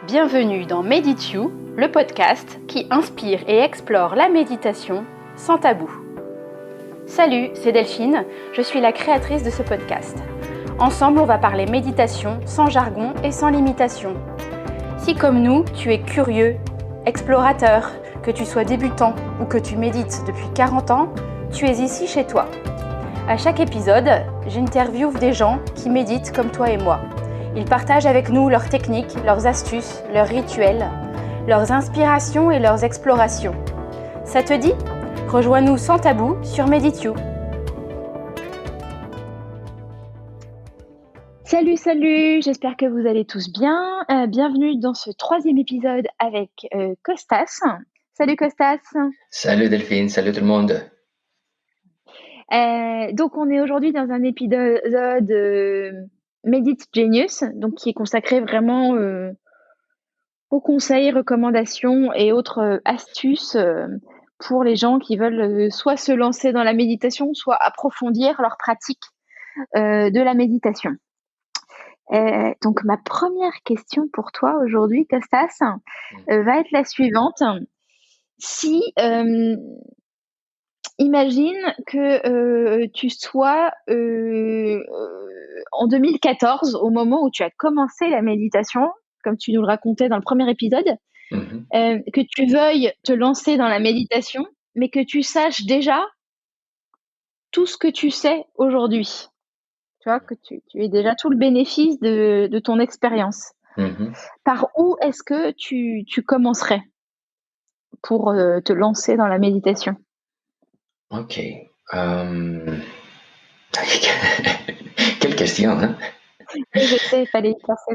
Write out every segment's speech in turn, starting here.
Bienvenue dans Medit You, le podcast qui inspire et explore la méditation sans tabou. Salut, c'est Delphine, je suis la créatrice de ce podcast. Ensemble, on va parler méditation sans jargon et sans limitation. Si comme nous, tu es curieux, explorateur, que tu sois débutant ou que tu médites depuis 40 ans, tu es ici chez toi. À chaque épisode, j'interviewe des gens qui méditent comme toi et moi. Ils partagent avec nous leurs techniques, leurs astuces, leurs rituels, leurs inspirations et leurs explorations. Ça te dit ? Rejoins-nous sans tabou sur Medit You. Salut, j'espère que vous allez tous bien. Bienvenue dans ce 3e épisode avec Costas. Salut Costas. Salut Delphine, salut tout le monde. Donc on est aujourd'hui dans un épisode Medit Genius, donc qui est consacré vraiment aux conseils, recommandations et autres astuces pour les gens qui veulent soit se lancer dans la méditation, soit approfondir leur pratique de la méditation. Donc ma première question pour toi aujourd'hui, Costas, va être la suivante. Si imagine que tu sois en 2014, au moment où tu as commencé la méditation, comme tu nous le racontais dans le premier épisode, que tu veuilles te lancer dans la méditation, mais que tu saches déjà tout ce que tu sais aujourd'hui. Tu vois, que tu aies déjà tout le bénéfice de ton expérience. Par où est-ce que tu commencerais pour te lancer dans la méditation ? Ok. Quelle question, hein? Oui, je sais, il fallait y penser.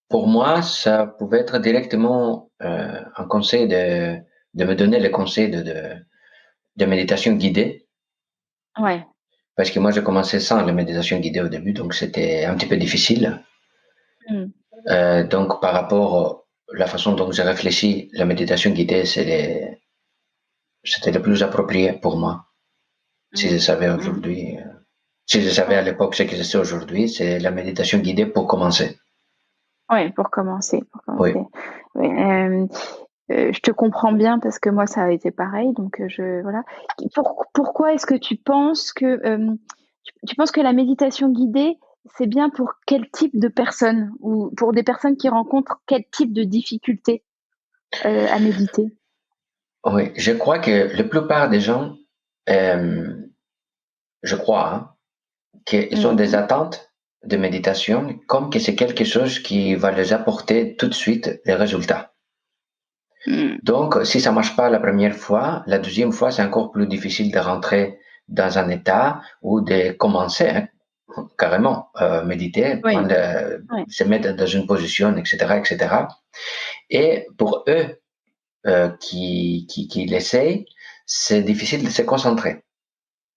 Pour moi, ça pouvait être directement un conseil de me donner le conseil de méditation guidée. Ouais. Parce que moi, j'ai commencé sans la méditation guidée au début, donc c'était un petit peu difficile. Donc, par rapport à la façon dont j'ai réfléchi, la méditation guidée, c'était le plus approprié pour moi. Si je savais aujourd'hui, si je savais à l'époque ce que je sais aujourd'hui, c'est la méditation guidée pour commencer. Oui, pour commencer. Oui. Oui, je te comprends bien parce que moi, ça a été pareil. Donc, voilà. Pourquoi est-ce que tu penses que la méditation guidée, c'est bien pour quel type de personnes ou pour des personnes qui rencontrent quel type de difficultés à méditer ? Oui, je crois que la plupart des gens, je crois, qu'ils ont des attentes de méditation comme que c'est quelque chose qui va les apporter tout de suite les résultats. Donc, si ça marche pas la première fois, la deuxième fois, c'est encore plus difficile de rentrer dans un état ou de commencer carrément méditer, se mettre dans une position, etc., etc. Et pour eux qui l'essayent, c'est difficile de se concentrer.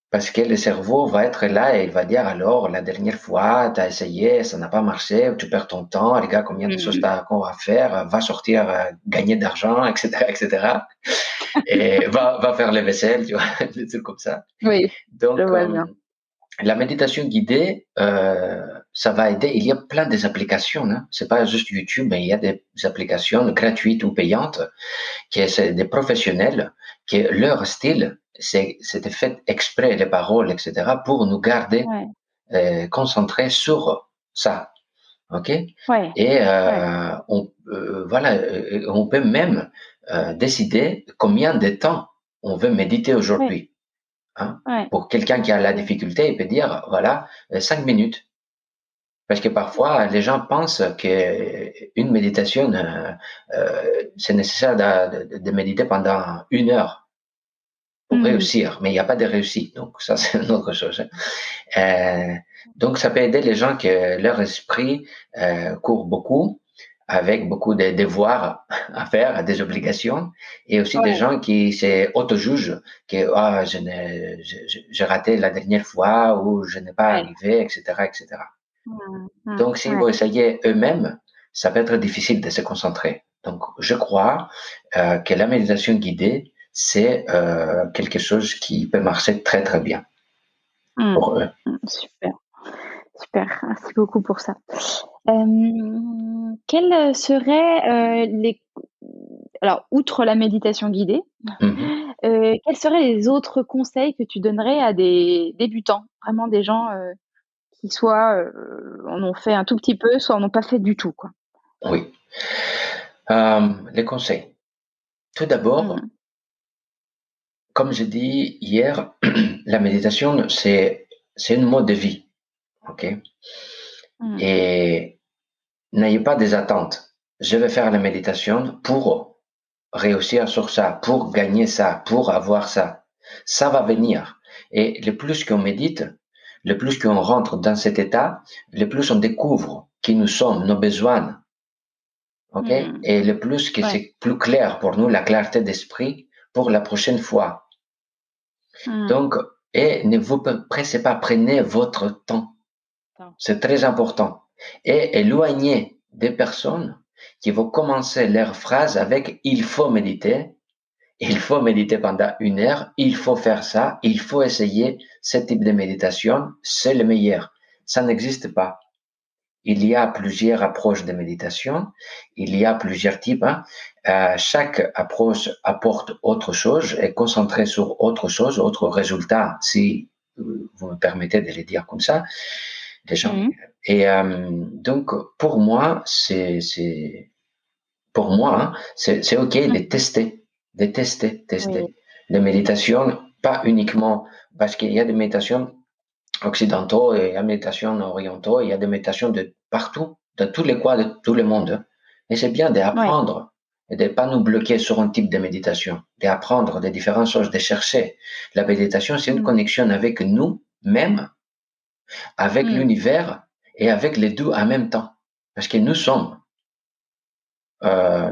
Parce que le cerveau va être là et il va dire alors, la dernière fois, tu as essayé, ça n'a pas marché, tu perds ton temps, regarde combien de choses tu as encore à faire, va sortir, gagner d'argent, etc., etc. Et va faire les vaisselles, tu vois, des trucs comme ça. Oui, donc, je vois bien. La méditation guidée, ça va aider. Il y a plein des applications, hein. C'est pas juste YouTube, mais il y a des applications gratuites ou payantes qui c'est des professionnels qui leur style, c'était fait exprès les paroles, etc., pour nous garder concentrés sur ça, ok. Et on peut même décider combien de temps on veut méditer aujourd'hui. Hein? Pour quelqu'un qui a la difficulté, il peut dire, voilà, 5 minutes. Parce que parfois, les gens pensent qu'une méditation, c'est nécessaire de méditer pendant 1 heure pour réussir, mais il n'y a pas de réussite. Donc, ça, c'est une autre chose. Donc, ça peut aider les gens que leur esprit court beaucoup, avec beaucoup de devoirs à faire, des obligations, et aussi des gens qui s'auto-jugent, que j'ai raté la dernière fois ou je n'ai pas arrivé, etc., etc. Donc, si vous essayez eux-mêmes, ça peut être difficile de se concentrer. Donc, je crois que la méditation guidée, c'est quelque chose qui peut marcher très, très bien pour eux. Super, merci beaucoup pour ça. Quels seraient alors, outre la méditation guidée, Mhm. quels seraient les autres conseils que tu donnerais à des débutants, vraiment des gens qui soit en ont fait un tout petit peu, soit en ont pas fait du tout, quoi? Oui. Les conseils. Tout d'abord, Mmh. comme j'ai dit hier, la méditation, c'est un mode de vie. OK? Mmh. Et n'ayez pas des attentes. Je vais faire la méditation pour réussir sur ça, pour gagner ça, pour avoir ça. Ça va venir. Et le plus qu'on médite, le plus qu'on rentre dans cet état, le plus on découvre qui nous sommes, nos besoins. OK? Mmh. Et le plus que Ouais. c'est plus clair pour nous, la clarté d'esprit pour la prochaine fois. Mmh. Donc, et ne vous pressez pas, prenez votre temps. Attends. C'est très important. Et éloignez des personnes qui vont commencer leur phrase avec il faut méditer, il faut méditer pendant 1 heure, il faut faire ça, il faut essayer ce type de méditation, c'est le meilleur. Ça n'existe pas. Il y a plusieurs approches de méditation, il y a plusieurs types. Hein. Chaque approche apporte autre chose, est concentrée sur autre chose, autre résultat, si vous me permettez de le dire comme ça, les gens. Mmh. Et donc, pour moi, pour moi, hein, c'est OK Mmh. de tester, Oui. tester. Les méditations, pas uniquement, parce qu'il y a des méditations occidentaux et il y a des méditations orientaux, il y a des méditations de partout, de tous les coins de tout le monde. Et c'est bien Ouais. d'apprendre et de ne pas nous bloquer sur un type de méditation, d'apprendre des différentes choses, de chercher. La méditation, c'est une Mmh. connexion avec nous-mêmes, avec Mmh. l'univers et avec les deux en même temps. Parce que nous sommes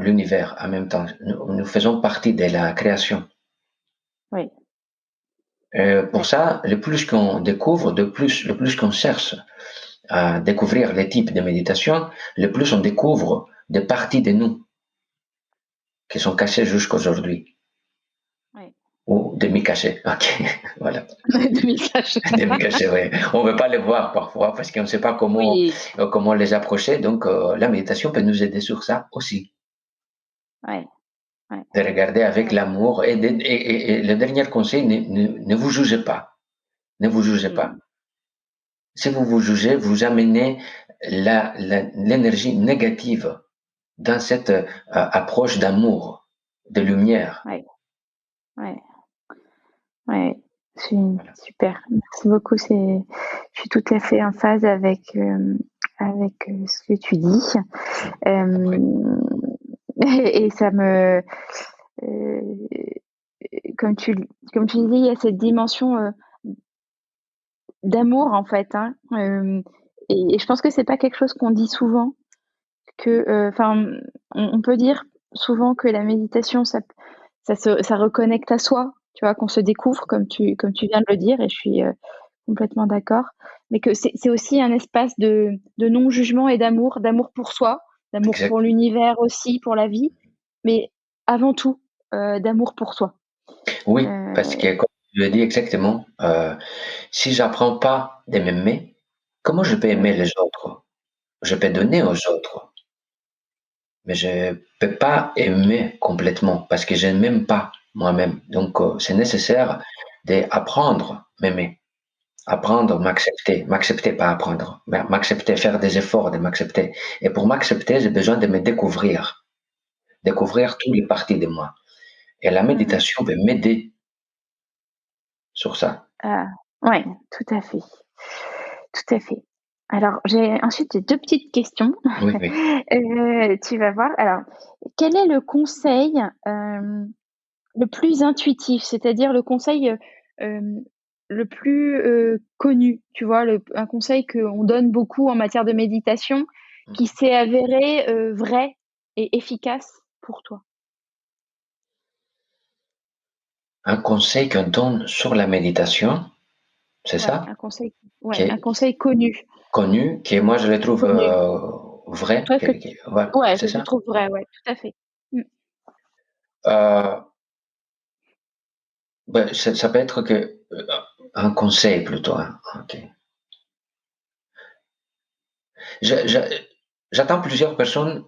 l'univers en même temps. Nous faisons partie de la création. Oui. Pour D'accord. ça, le plus qu'on découvre, le plus qu'on cherche à découvrir les types de méditation, le plus on découvre des parties de nous qui sont cachées jusqu'aujourd'hui, Oui. ou demi-cachées. Ok, voilà, Demi-sage. demi-cachées. Oui. On ne veut pas les voir parfois parce qu'on ne sait pas Oui. comment les approcher. Donc, la méditation peut nous aider sur ça aussi, Ouais. Ouais. de regarder avec Ouais. l'amour. Et le dernier conseil, ne vous jugez pas. Ne vous jugez Mmh. pas. Si vous vous jugez, vous amenez l'énergie négative dans cette approche d'amour, de lumière. Ouais. Ouais. Ouais. C'est Voilà. super. Merci beaucoup. Je suis tout à fait en phase avec ce que tu dis. Après. Hem et ça me heu, comme tu comme tu disais, il y a cette dimension, d'amour en fait, hein, et je pense que c'est pas quelque chose qu'on dit souvent que, enfin, on peut dire souvent que la méditation ça reconnecte à soi, tu vois? Qu'on se découvre comme tu viens de le dire et je suis, complètement d'accord. Mais que c'est aussi un espace de non-jugement et d'amour pour soi, d'amour pour Exact. l'univers aussi, pour la vie, mais avant tout, d'amour pour soi. Oui, parce Heu, que comme tu le dis exactement, si j'apprends pas de m'aimer, comment je peux aimer mmh, les autres? Je peux mmh, donner aux autres, mais je peux pas aimer complètement parce que je ne m'aime pas moi-même. Donc, c'est nécessaire d'apprendre à m'aimer, apprendre à m'accepter, pas apprendre, mais m'accepter, faire des efforts de m'accepter. Et pour m'accepter, j'ai besoin de me découvrir toutes les parties de moi. Et la mmh. méditation peut m'aider sur ça. Ah, ouais, tout à fait. Tout à fait. Alors, j'ai 2 petites questions. Oui, oui. Tu vas voir. Alors, quel est le conseil, le plus intuitif? C'est-à-dire le conseil, le plus, connu, tu vois? Un conseil qu'on donne beaucoup en matière de méditation, qui s'est avéré, vrai et efficace pour toi? Un conseil qu'on donne sur la méditation, c'est Ouais, ça? Qui un est conseil connu. connu, qui moi je le trouve Connu. vrai, Toi que voilà, Ouais, c'est que tu ça? trouves vrai, ouais, tout à fait. Mmh. Euh, ben, ça peut être que un conseil plutôt, hein, ok. J'attends plusieurs personnes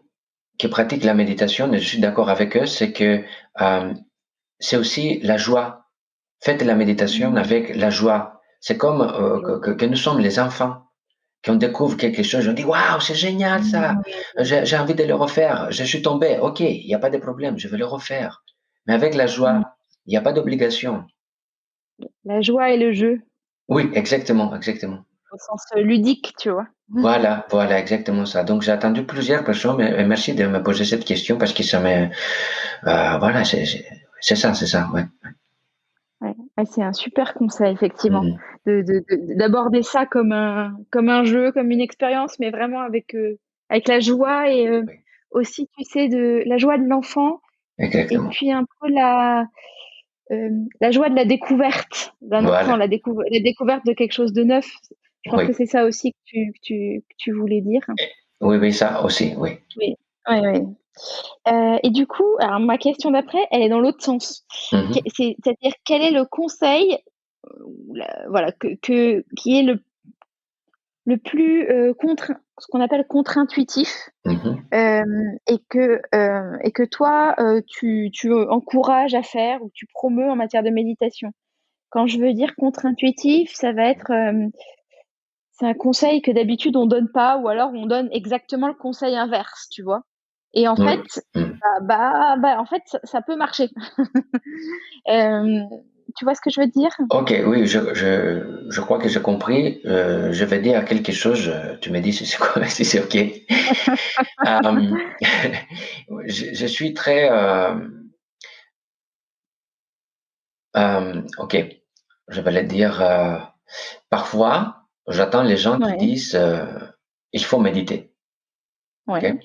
qui pratiquent la méditation et je suis d'accord avec eux, c'est que c'est aussi la joie. Faites la méditation avec la joie. C'est comme que nous sommes les enfants. Quand on découvre quelque chose, on dit waouh, c'est génial ça, j'ai envie de le refaire, je suis tombé, ok, il n'y a pas de problème, je vais le refaire. Mais avec la joie, il n'y a pas d'obligation. La joie et le jeu, Oui, exactement, exactement. au sens ludique, tu vois. Voilà, exactement ça. Donc j'ai attendu plusieurs personnes, et merci de me poser cette question parce que ça me, voilà, c'est ça, ouais. Ouais. Ouais, c'est un super conseil, effectivement, Mhm. d'aborder ça comme un jeu, comme une expérience, mais vraiment avec la joie et Oui, aussi, tu sais, de la joie de l'enfant et exactement. puis un peu la joie de la découverte d'un enfant, Voilà, la découverte de quelque chose de neuf. Je pense que oui, c'est ça aussi que tu voulais dire. oui, ça aussi, oui. Oui, oui, oui. Et du coup, alors ma question d'après, elle est dans l'autre sens. Mhm, C'est-à-dire quel est le conseil, voilà, qui est le plus ce qu'on appelle contre-intuitif, mhm. et que toi, tu encourages à faire ou tu promeus en matière de méditation. Quand je veux dire contre-intuitif, ça va être, c'est un conseil que d'habitude on donne pas, ou alors on donne exactement le conseil inverse, tu vois. Et en Oui. fait, Mhm. en fait, ça peut marcher. Euh, Tu vois ce que je veux dire? Ok, oui, je crois que j'ai compris. Je vais dire quelque chose. Tu me dis si c'est quoi, si c'est ok. Euh, je suis très, ok, je vais le dire. Parfois, j'attends les gens qui Ouais, disent, il faut méditer. Ok, ouais.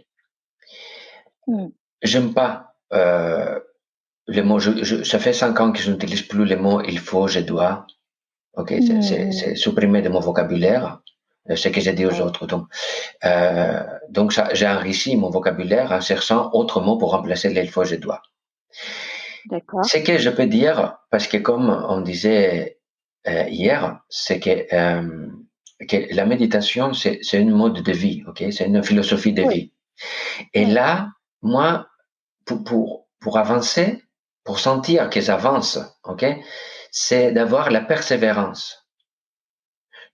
Mm. j'aime pas les mots. Ça fait 5 ans que je n'utilise plus les mots il faut, je dois. Ok, c'est Mm. supprimé de mon vocabulaire. Ce que j'ai dit aux Ouais, autres. Donc j'ai enrichi mon vocabulaire en cherchant autre mot pour remplacer les fois je dois. d'accord. Ce que je peux dire, parce que comme on disait hier, c'est que la méditation, c'est une mode de vie, ok? C'est une philosophie de Oui, vie. Et oui. là, moi, pour avancer, pour sentir que j'avance, ok? C'est d'avoir la persévérance.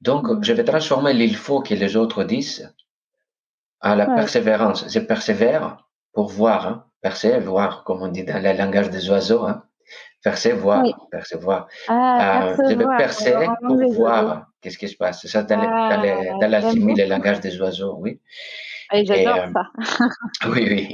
Donc, je vais Mm. transformer l'il faut que les autres disent à la Ouais, persévérance. Je persévère pour voir, hein, percevoir, comme on dit dans le langage des oiseaux, hein, oui. percevoir. Ah, Je vais percevoir, ouais, percer en pour anglais, les oiseaux. voir qu'est-ce qui se passe. C'est ça Ah, dans la j'aime simile, le beaucoup. langage des oiseaux, oui. Et Et j'adore ça. oui, oui.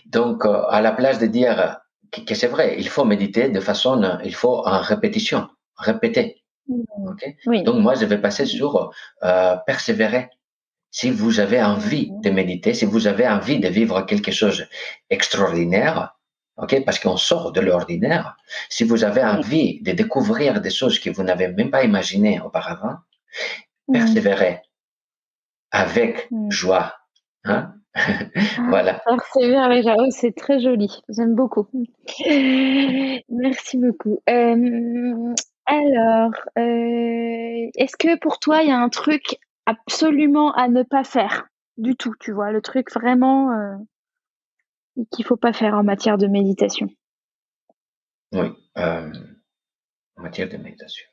Donc, à la place de dire que c'est vrai, il faut méditer de façon, il faut en répétition, répéter. Mm. Ok. Oui. Donc, moi, je vais passer sur persévérer. Si vous avez envie de Mm. méditer, si vous avez envie de vivre quelque chose d'extraordinaire, ok, parce qu'on sort de l'ordinaire, si vous avez Oui. envie de découvrir des choses que vous n'avez même pas imaginées auparavant, Mm. persévérez avec Mm. joie. Hein. Ah, Voilà. persévère les gens, c'est très joli. J'aime beaucoup. Merci beaucoup. Alors, est-ce que pour toi, il y a un truc absolument à ne pas faire du tout, tu vois, le truc vraiment qu'il faut pas faire en matière de méditation? Oui. En matière de méditation.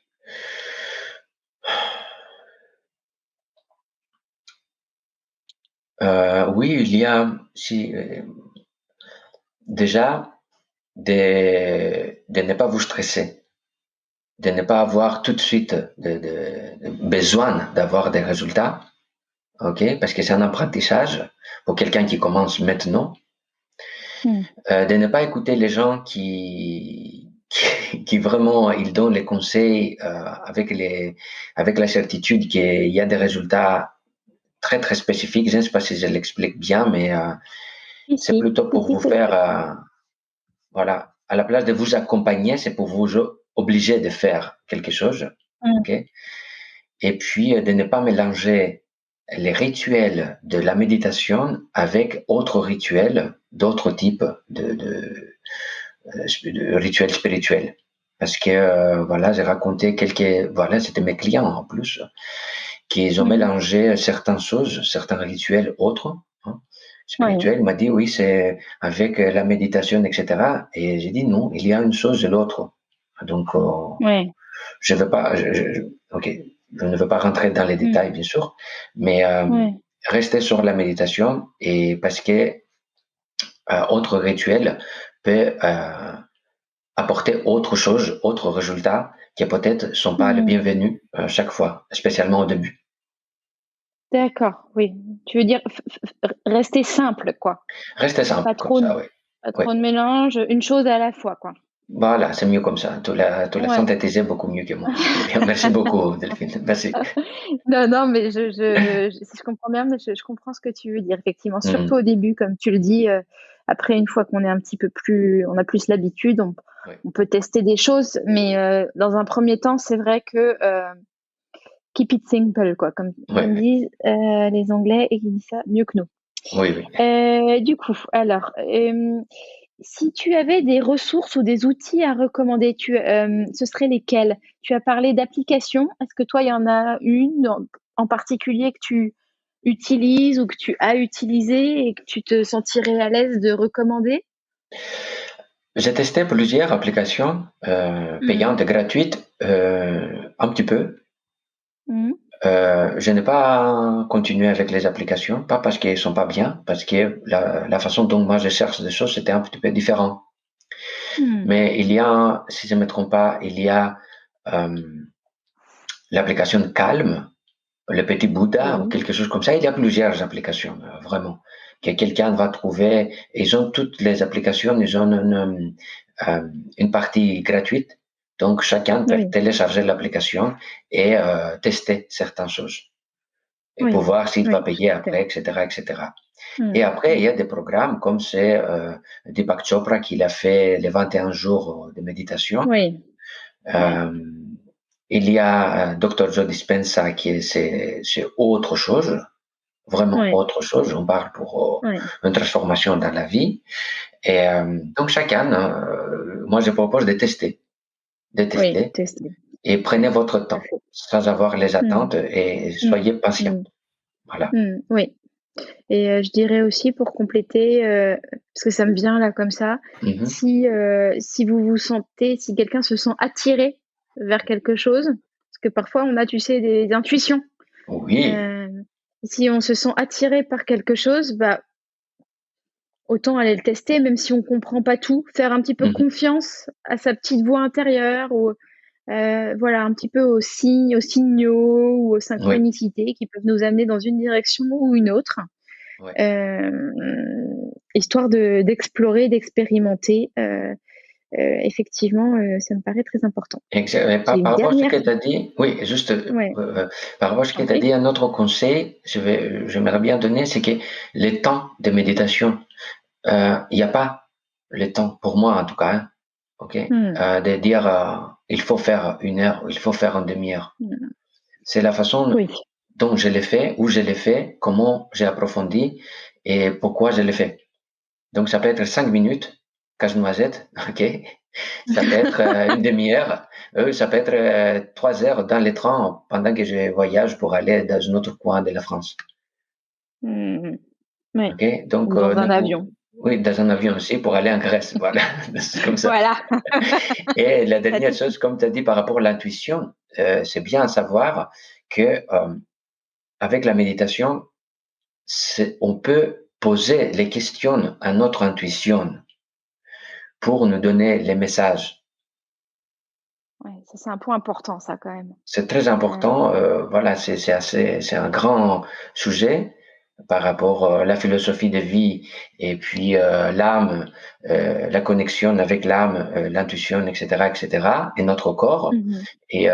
Oui, il y a si, déjà de ne pas vous stresser, de ne pas avoir tout de suite de besoin d'avoir des résultats. Ok, parce que c'est un apprentissage pour quelqu'un qui commence maintenant, Hmm. de ne pas écouter les gens qui vraiment ils donnent les conseils avec la certitude qu'il y a des résultats très très spécifiques. Je ne sais pas si je l'explique bien, mais Si, c'est si, plutôt si, pour si, vous c'est faire très voilà, à la place de vous accompagner, c'est pour vous obliger de faire quelque chose. Hmm. Ok, et puis de ne pas mélanger les rituels de la méditation avec autres rituels d'autres types de rituels spirituels. Parce que voilà, j'ai raconté quelques, voilà, c'était mes clients en plus, qu'ils ont mélangé certaines choses, certains rituels autres, hein, spirituels. Il m'a dit, oui, c'est avec la méditation, etc. Et j'ai dit, non, il y a une chose et l'autre. Donc, je veux pas, ok, je ne veux pas rentrer dans les détails, bien sûr, mais rester sur la méditation et parce que autre rituel peut apporter autre chose, autre résultat qui peut-être sont pas les bienvenus chaque fois, spécialement au début. D'accord, oui. Tu veux dire rester simple, quoi. Rester simple, Pas comme trop, ça, oui. pas trop de mélange, une chose à la fois, quoi. Voilà, c'est mieux comme ça. Tu l'as synthétisé beaucoup mieux que moi. Très bien, merci beaucoup, Delphine. Merci. Non, mais si je comprends bien, mais je comprends ce que tu veux dire, effectivement. Surtout au début, comme tu le dis, après, une fois qu'on est un petit peu plus, on a plus l'habitude, on peut tester des choses, mais dans un premier temps, c'est vrai que keep it simple, quoi, comme disent les Anglais, et qui disent ça mieux que nous. Oui. Du coup, alors, si tu avais des ressources ou des outils à recommander, ce seraient lesquels? Tu as parlé d'applications. Est-ce que toi, il y en a une en particulier que tu utilises ou que tu as utilisée et que tu te sentirais à l'aise de recommander? J'ai testé plusieurs applications payantes et gratuites, un petit peu. Je n'ai pas continué avec les applications, pas parce qu'elles sont pas bien, parce que la façon dont moi je cherche des choses, c'était un petit peu différent. Mais il y a, si je ne me trompe pas, il y a l'application Calm, le petit Bouddha ou quelque chose comme ça. Il y a plusieurs applications, vraiment, que quelqu'un va trouver. Ils ont toutes les applications, ils ont une partie gratuite. Donc, chacun peut télécharger l'application et tester certaines choses. Et pour voir s'il va payer après, etc., etc. Et après, il y a des programmes comme c'est Deepak Chopra qui l'a fait les 21 jours de méditation. Il y a Dr. Joe Dispenza qui c'est autre chose, vraiment autre chose. On parle pour une transformation dans la vie. Et donc chacun, moi je propose de tester, et prenez votre temps sans avoir les attentes et soyez patient. Voilà. Oui. Et je dirais aussi pour compléter, parce que ça me vient là comme ça, si vous vous sentez, si quelqu'un se sent attiré vers quelque chose, parce que parfois on a, tu sais, des intuitions. Oui. Si on se sent attiré par quelque chose, bah, autant aller le tester, même si on comprend pas tout, faire un petit peu confiance à sa petite voix intérieure ou voilà, un petit peu aux signes, aux signaux ou aux synchronicités qui peuvent nous amener dans une direction ou une autre. Histoire d'explorer, d'expérimenter. Effectivement, ça me paraît très important. Par rapport à ce que tu as dit, oui, juste par rapport à ce que tu as dit, un autre conseil, j'aimerais bien donner, c'est que le temps de méditation, il n'y a pas le temps, pour moi en tout cas, hein, de dire il faut faire 1 heure, il faut faire une demi-heure. C'est la façon dont je l'ai fait, où je l'ai fait, comment j'ai approfondi et pourquoi je l'ai fait. Donc ça peut être 5 minutes, casse-noisette, ok. Ça peut être une demi-heure, ça peut être 3 heures dans les trains pendant que je voyage pour aller dans un autre coin de la France. Okay, donc, dans un avion. Oui, dans un avion aussi pour aller en Grèce, voilà, comme ça. Voilà. Et la dernière chose, comme tu as dit par rapport à l'intuition, c'est bien à savoir que avec la méditation, on peut poser les questions à notre intuition pour nous donner les messages. Ouais, ça c'est un point important, ça quand même. C'est très important. Voilà, c'est un grand sujet par rapport à la philosophie de vie et puis l'âme, la connexion avec l'âme, l'intuition, etc., etc., et notre corps. Et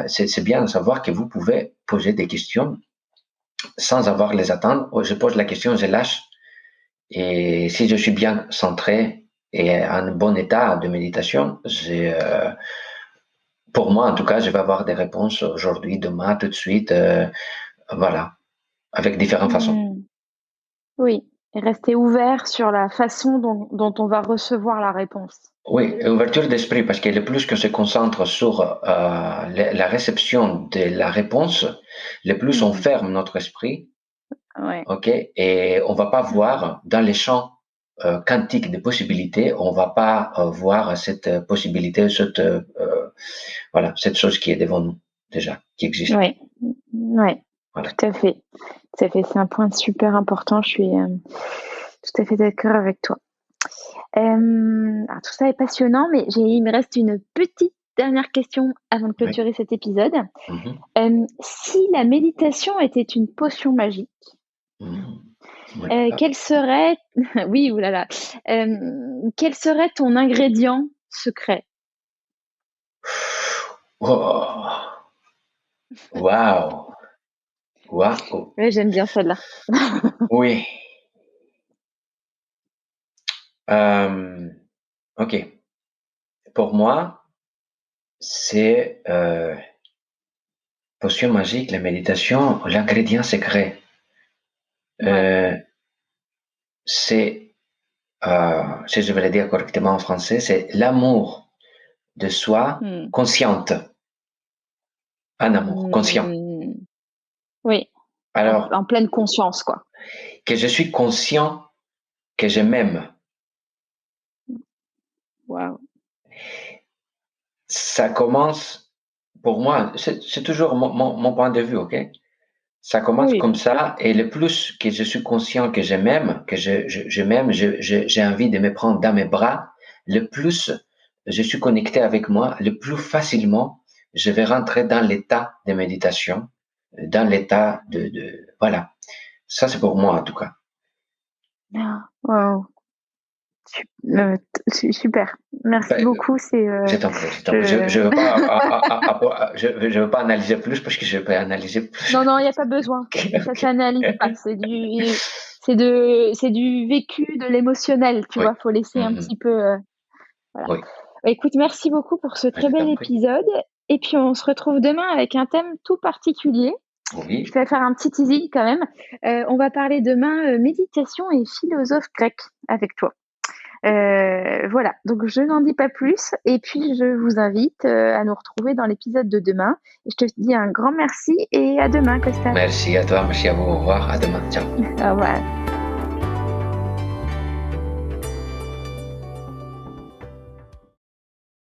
c'est bien de savoir que vous pouvez poser des questions sans avoir les attendre. Je pose la question, je lâche. Et si je suis bien centré et en bon état de méditation, pour moi, en tout cas, je vais avoir des réponses aujourd'hui, demain, tout de suite, voilà, avec différentes façons. Oui, Et rester ouvert sur la façon dont on va recevoir la réponse. Oui, ouverture d'esprit, parce que le plus qu'on se concentre sur la réception de la réponse, le plus on ferme notre esprit, ok, et on va pas voir dans les champs quantiques de possibilités, on va pas voir cette possibilité, voilà, cette chose qui est devant nous déjà, qui existe. Oui, voilà. Tout à fait. C'est un point super important. Je suis tout à fait d'accord avec toi. Alors tout ça est passionnant, mais il me reste une petite dernière question avant de clôturer cet épisode. Si la méditation était une potion magique, quel serait, oui, oulala, quel serait ton ingrédient secret? Waouh! Waouh! Waouh! Ouais, j'aime bien celle-là. Oui. Ok. Pour moi, c'est potion magique, la méditation, l'ingrédient secret. C'est, si je vais le dire correctement en français, c'est l'amour de soi consciente. Un amour conscient. Oui. Alors, en pleine conscience, quoi. Que je suis conscient que je m'aime. Wow. Ça commence, pour moi, c'est toujours mon point de vue, ok? Ça commence comme ça, et le plus que je suis conscient que je m'aime, que je m'aime, j'ai envie de me prendre dans mes bras, le plus je suis connecté avec moi, le plus facilement je vais rentrer dans l'état de méditation, dans l'état voilà. Ça, c'est pour moi, en tout cas. Wow. Super. Merci beaucoup. Je t'en prie. Je veux pas analyser plus parce que je peux analyser plus. Non, il n'y a pas besoin. Ça s'analyse pas. C'est du vécu, de l'émotionnel, tu vois. Faut laisser un petit peu, voilà. Oui. Écoute, merci beaucoup pour ce très bel épisode. Et puis, on se retrouve demain avec un thème tout particulier. Oui. Je vais faire un petit teasing quand même. On va parler demain méditation et philosophe grec avec toi. Voilà, donc je n'en dis pas plus. Et puis, je vous invite à nous retrouver dans l'épisode de demain. Je te dis un grand merci et à demain, Costa. Merci à toi, merci à vous. Au revoir, à demain. Ciao. Au revoir.